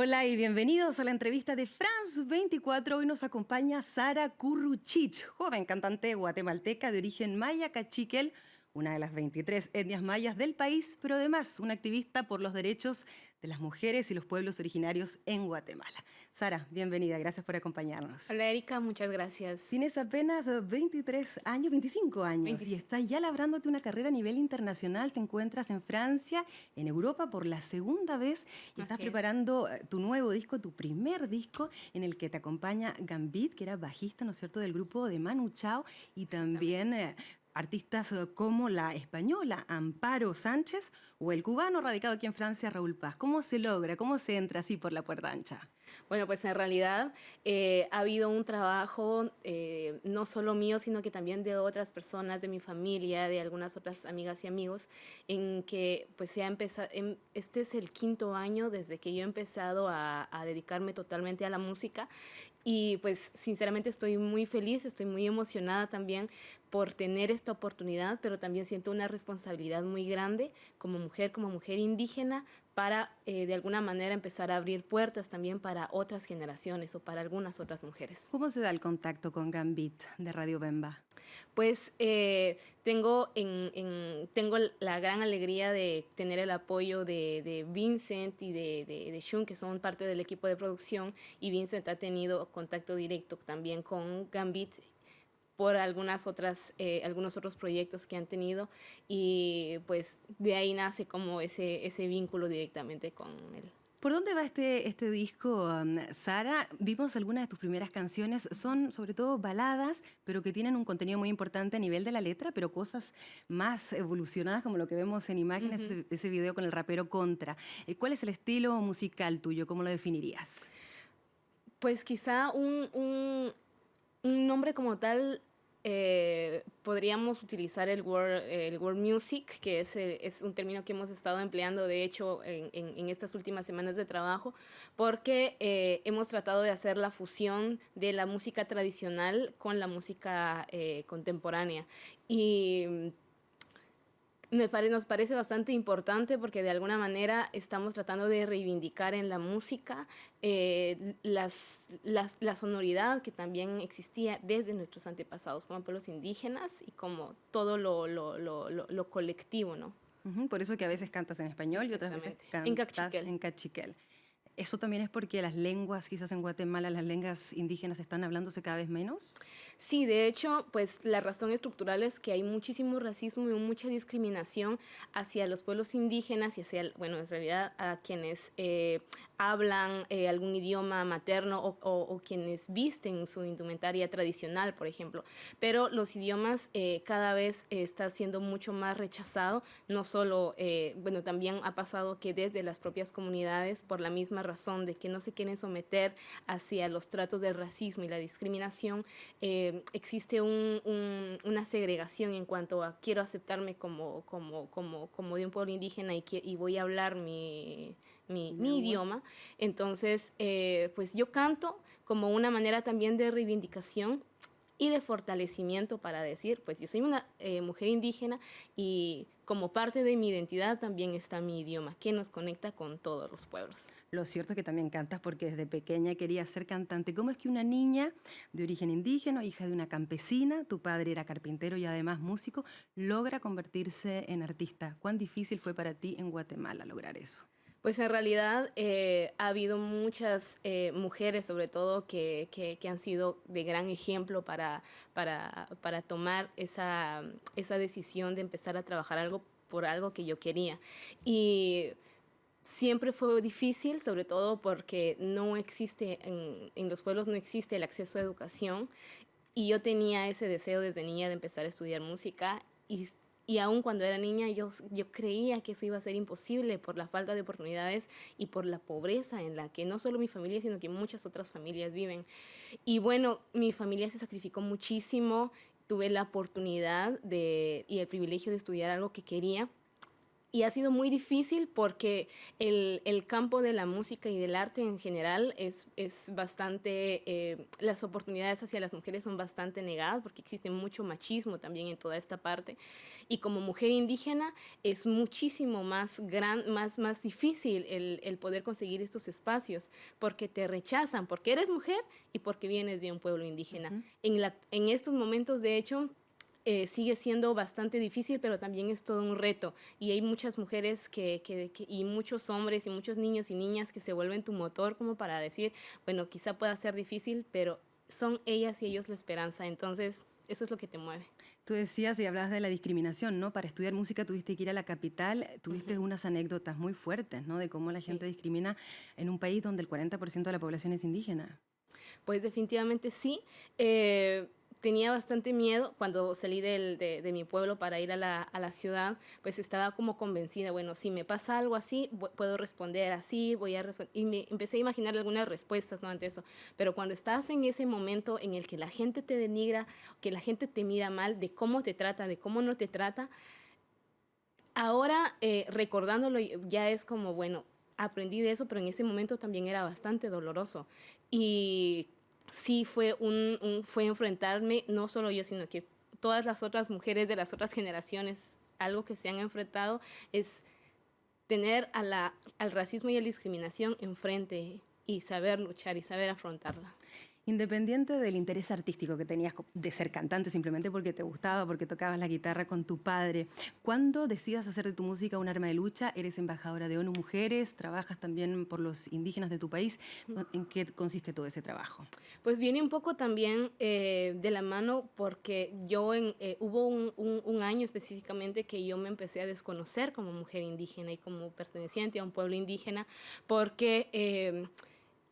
Hola y bienvenidos a la entrevista de France 24. Hoy nos acompaña Sara Curruchich, joven cantante guatemalteca de origen maya cachiquel, una de las 23 etnias mayas del país, pero además una activista por los derechos de las mujeres y los pueblos originarios en Guatemala. Sara, bienvenida, gracias por acompañarnos. Hola Erika, muchas gracias. Tienes apenas 23 años, 25 años y 25. estás ya labrándote una carrera a nivel internacional. Te encuentras en Francia, en Europa por la segunda vez y estás Así es. preparando tu nuevo disco, tu primer disco en el que te acompaña Gambit, que era bajista, ¿no es cierto?, del grupo de Manu Chao y también artistas como la española Amparo Sánchez o el cubano radicado aquí en Francia, Raúl Paz. ¿Cómo se logra? ¿Cómo se entra así por la puerta ancha? Bueno, pues en realidad ha habido un trabajo no solo mío, sino que también de otras personas, de mi familia, de algunas otras amigas y amigos, en que pues se ha empezado, este es el quinto año desde que yo he empezado a dedicarme totalmente a la música. Y pues sinceramente estoy muy feliz, estoy muy emocionada también por tener esta oportunidad, pero también siento una responsabilidad muy grande como mujer indígena, para de alguna manera empezar a abrir puertas también para otras generaciones o para algunas otras mujeres. ¿Cómo se da el contacto con Gambit de Radio Bemba? Pues tengo la gran alegría de tener el apoyo de Vincent y de Shun, que son parte del equipo de producción, y Vincent ha tenido contacto directo también con Gambit por algunos otros proyectos que han tenido, y pues de ahí nace como ese vínculo directamente con él. ¿Por dónde va este disco, Sara? Vimos algunas de tus primeras canciones, son sobre todo baladas, pero que tienen un contenido muy importante a nivel de la letra, pero cosas más evolucionadas como lo que vemos en imágenes, Ujú. ese video con el rapero Contra. ¿Cuál es el estilo musical tuyo? ¿Cómo lo definirías? Pues quizá un nombre como tal, podríamos utilizar el world music, que es un término que hemos estado empleando, de hecho, en estas últimas semanas de trabajo, porque hemos tratado de hacer la fusión de la música tradicional con la música contemporánea. Y nos parece bastante importante porque de alguna manera estamos tratando de reivindicar en la música la sonoridad que también existía desde nuestros antepasados como pueblos indígenas y como todo lo colectivo, ¿no? Por eso que a veces cantas en español y otras veces Exactamente. En cantas Cachiquel. en cachiquel. ¿Eso también es porque las lenguas, quizás en Guatemala, las lenguas indígenas están hablándose cada vez menos? Sí, de hecho, pues la razón estructural es que hay muchísimo racismo y mucha discriminación hacia los pueblos indígenas y hacia, bueno, en realidad a quienes hablan algún idioma materno o quienes visten su indumentaria tradicional, por ejemplo. Pero los idiomas cada vez está siendo mucho más rechazado, no solo, bueno, también ha pasado que desde las propias comunidades, por la misma razón de que no se quieren someter hacia los tratos del racismo y la discriminación, existe una segregación en cuanto a quiero aceptarme como de un pueblo indígena y voy a hablar mi idioma. Entonces, pues yo canto como una manera también de reivindicación y de fortalecimiento para decir, pues yo soy una mujer indígena y como parte de mi identidad también está mi idioma, que nos conecta con todos los pueblos. Lo cierto es que también cantas porque desde pequeña querías ser cantante. ¿Cómo es que una niña de origen indígena, hija de una campesina, tu padre era carpintero y además músico, logra convertirse en artista? ¿Cuán difícil fue para ti en Guatemala lograr eso? Pues en realidad ha habido muchas mujeres, sobre todo, que han sido de gran ejemplo para tomar esa decisión de empezar a trabajar por algo que yo quería. Y siempre fue difícil, sobre todo porque no existe, en los pueblos no existe el acceso a educación, y yo tenía ese deseo desde niña de empezar a estudiar música, y aún cuando era niña yo creía que eso iba a ser imposible por la falta de oportunidades y por la pobreza en la que no solo mi familia, sino que muchas otras familias viven. Y bueno, mi familia se sacrificó muchísimo, tuve la oportunidad y el privilegio de estudiar algo que quería, Y ha sido muy difícil porque el campo de la música y del arte en general es bastante, las oportunidades hacia las mujeres son bastante negadas porque existe mucho machismo también en toda esta parte. Y como mujer indígena es muchísimo más difícil el poder conseguir estos espacios porque te rechazan, porque eres mujer y porque vienes de un pueblo indígena. En estos momentos, de hecho, sigue siendo bastante difícil, pero también es todo un reto. Y hay muchas mujeres y muchos hombres y muchos niños y niñas que se vuelven tu motor como para decir, bueno, quizá pueda ser difícil, pero son ellas y ellos la esperanza. Entonces, eso es lo que te mueve. Tú decías y hablabas de la discriminación, ¿no? Para estudiar música tuviste que ir a la capital, tuviste unas anécdotas muy fuertes, ¿no? De cómo la gente discrimina en un país donde el 40% de la población es indígena. Pues definitivamente sí. Tenía bastante miedo cuando salí de mi pueblo para ir a la ciudad, pues estaba como convencida, bueno, si me pasa algo así, puedo responder así, voy a responder. Y me empecé a imaginar algunas respuestas, ¿no? Ante eso. Pero cuando estás en ese momento en el que la gente te denigra, que la gente te mira mal, de cómo te trata, de cómo no te trata, ahora recordándolo ya es como, bueno, aprendí de eso, pero en ese momento también era bastante doloroso. Y sí fue enfrentarme, no solo yo, sino que todas las otras mujeres de las otras generaciones, algo que se han enfrentado es tener al racismo y a la discriminación enfrente y saber luchar y saber afrontarla. Independiente del interés artístico que tenías de ser cantante simplemente porque te gustaba, porque tocabas la guitarra con tu padre, ¿cuándo decidas hacer de tu música un arma de lucha? Eres embajadora de ONU Mujeres, trabajas también por los indígenas de tu país. ¿En qué consiste todo ese trabajo? Pues viene un poco también de la mano porque hubo un año específicamente que yo me empecé a desconocer como mujer indígena y como perteneciente a un pueblo indígena porque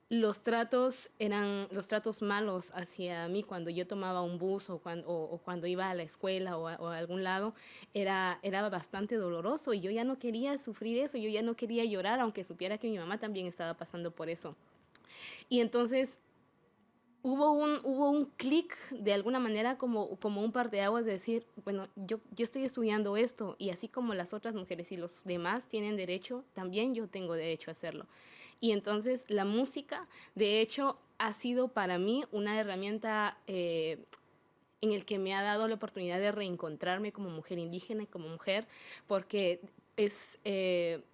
los tratos eran los tratos malos hacia mí cuando yo tomaba un bus o cuando iba a la escuela o a algún lado, era bastante doloroso y yo ya no quería sufrir eso, yo ya no quería llorar, aunque supiera que mi mamá también estaba pasando por eso. Y entonces hubo un clic de alguna manera como un parteaguas de decir, bueno, yo estoy estudiando esto y así como las otras mujeres y los demás tienen derecho, también yo tengo derecho a hacerlo. Y entonces la música, de hecho, ha sido para mí una herramienta en el que me ha dado la oportunidad de reencontrarme como mujer indígena y como mujer, porque es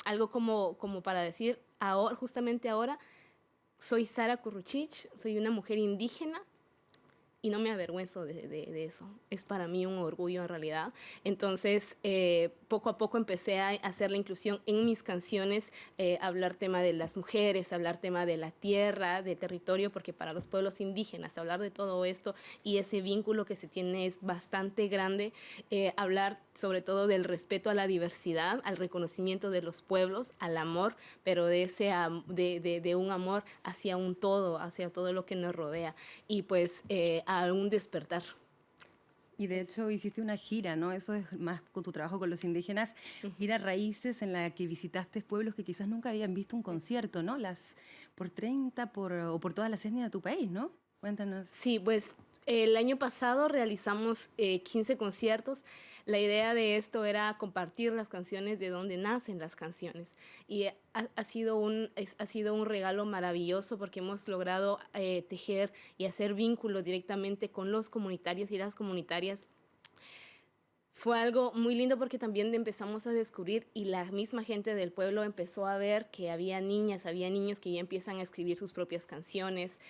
algo como para decir, ahora, justamente ahora, soy Sara Curruchich, soy una mujer indígena y no me avergüenzo de eso. Es para mí un orgullo en realidad. Entonces, poco a poco empecé a hacer la inclusión en mis canciones, hablar tema de las mujeres, hablar tema de la tierra, del territorio, porque para los pueblos indígenas hablar de todo esto y ese vínculo que se tiene es bastante grande. Hablar sobre todo del respeto a la diversidad, al reconocimiento de los pueblos, al amor, pero de un amor hacia un todo, hacia todo lo que nos rodea. Y pues a un despertar. Y de hecho hiciste una gira, ¿no? Eso es más con tu trabajo con los indígenas, gira Raíces, en la que visitaste pueblos que quizás nunca habían visto un concierto, ¿no? Por 30 o por todas las etnias de tu país, ¿no? Cuéntanos. Sí, pues el año pasado realizamos 15 conciertos. La idea de esto era compartir las canciones de donde nacen las canciones. Y ha sido un regalo maravilloso porque hemos logrado tejer y hacer vínculos directamente con los comunitarios y las comunitarias. Fue algo muy lindo porque también empezamos a descubrir y la misma gente del pueblo empezó a ver que había niñas, había niños que ya empiezan a escribir sus propias canciones.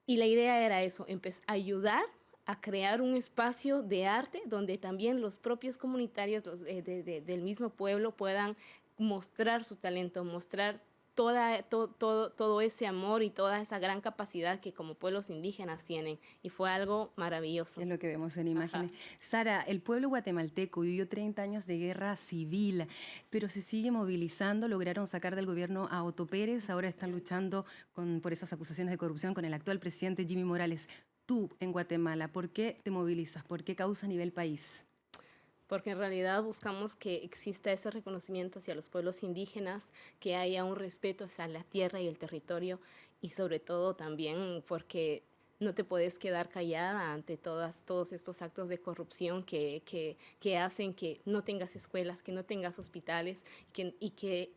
Y la idea era eso, ayudar a crear un espacio de arte donde también los propios comunitarios del mismo pueblo puedan mostrar su talento, mostrar todo ese amor y toda esa gran capacidad que como pueblos indígenas tienen. Y fue algo maravilloso. Es lo que vemos en imágenes. Ajá. Sara, el pueblo guatemalteco vivió 30 años de guerra civil, pero se sigue movilizando. Lograron sacar del gobierno a Otto Pérez. Ahora están luchando por esas acusaciones de corrupción con el actual presidente Jimmy Morales. Tú, en Guatemala, ¿por qué te movilizas? ¿Por qué causa a nivel país? Porque en realidad buscamos que exista ese reconocimiento hacia los pueblos indígenas, que haya un respeto hacia la tierra y el territorio y sobre todo también porque no te puedes quedar callada ante todos estos actos de corrupción que hacen que no tengas escuelas, que no tengas hospitales y que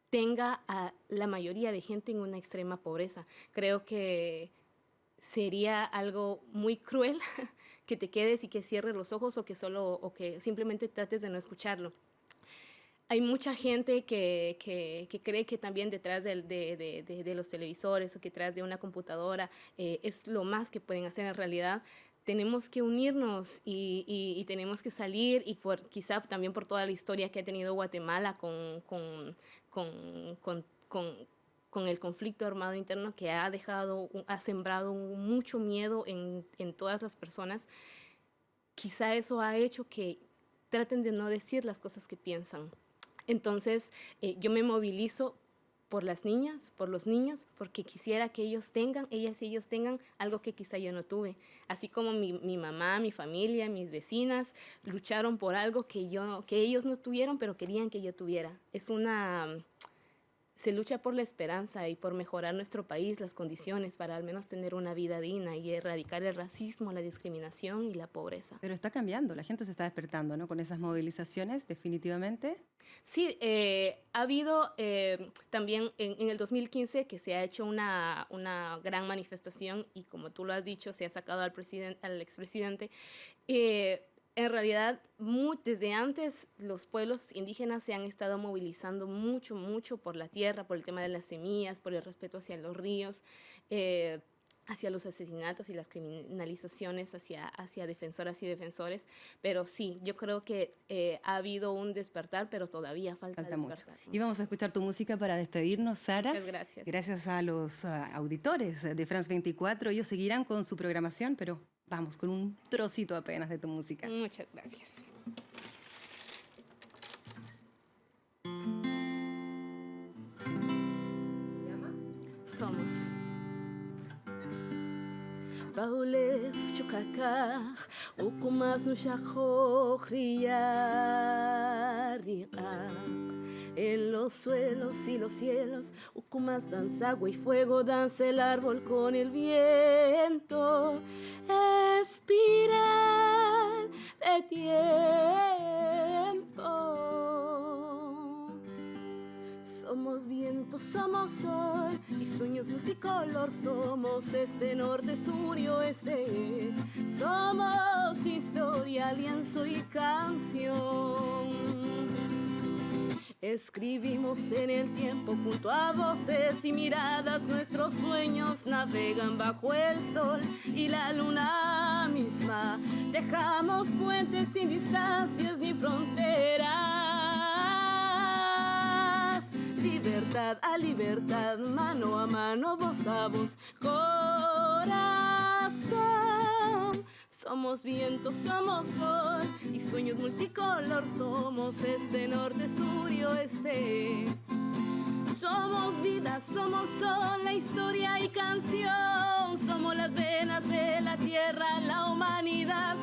tenga a la mayoría de gente en una extrema pobreza. Creo que sería algo muy cruel que te quedes y que cierres los ojos o que simplemente trates de no escucharlo. Hay mucha gente que cree que también detrás de los televisores o que detrás de una computadora es lo más que pueden hacer. En realidad tenemos que unirnos y tenemos que salir, y quizá también por toda la historia que ha tenido Guatemala con el conflicto armado interno, que ha sembrado mucho miedo en todas las personas. Quizá eso ha hecho que traten de no decir las cosas que piensan. Entonces, yo me movilizo por las niñas, por los niños, porque quisiera que ellas y ellos tengan algo que quizá yo no tuve. Así como mi mamá, mi familia, mis vecinas lucharon por algo que ellos no tuvieron, pero querían que yo tuviera. Se lucha por la esperanza y por mejorar nuestro país, las condiciones para al menos tener una vida digna y erradicar el racismo, la discriminación y la pobreza. Pero está cambiando, la gente se está despertando, ¿no? Con esas movilizaciones, definitivamente. Sí, ha habido también en el 2015 que se ha hecho una gran manifestación, y como tú lo has dicho, se ha sacado al expresidente. En realidad, desde antes los pueblos indígenas se han estado movilizando mucho por la tierra, por el tema de las semillas, por el respeto hacia los ríos, hacia los asesinatos y las criminalizaciones hacia defensoras y defensores. Pero sí, yo creo que ha habido un despertar, pero todavía falta despertar. Mucho. Y vamos a escuchar tu música para despedirnos, Sara. Muchas gracias. Gracias a los auditores de France 24. Ellos seguirán con su programación, pero vamos con un trocito apenas de tu música. Muchas gracias. ¿Se llama? Somos. Baulef chukakach, ukumas nushachoriya. En los suelos y los cielos, ukumas danza agua y fuego, danza el árbol con el viento. Espiral de tiempo. Somos viento, somos sol y sueños multicolor. Somos este, norte, sur y oeste. Somos historia, lienzo y canción. Escribimos en el tiempo junto a voces y miradas. Nuestros sueños navegan bajo el sol y la luna misma. Dejamos puentes sin distancias ni fronteras. Libertad a libertad, mano a mano, voz a voz, corazón. Somos viento, somos sol y sueños multicolor. Somos este, norte, sur y oeste. Somos vida, somos sol, la historia y canción. Somos las venas de la tierra, la humanidad.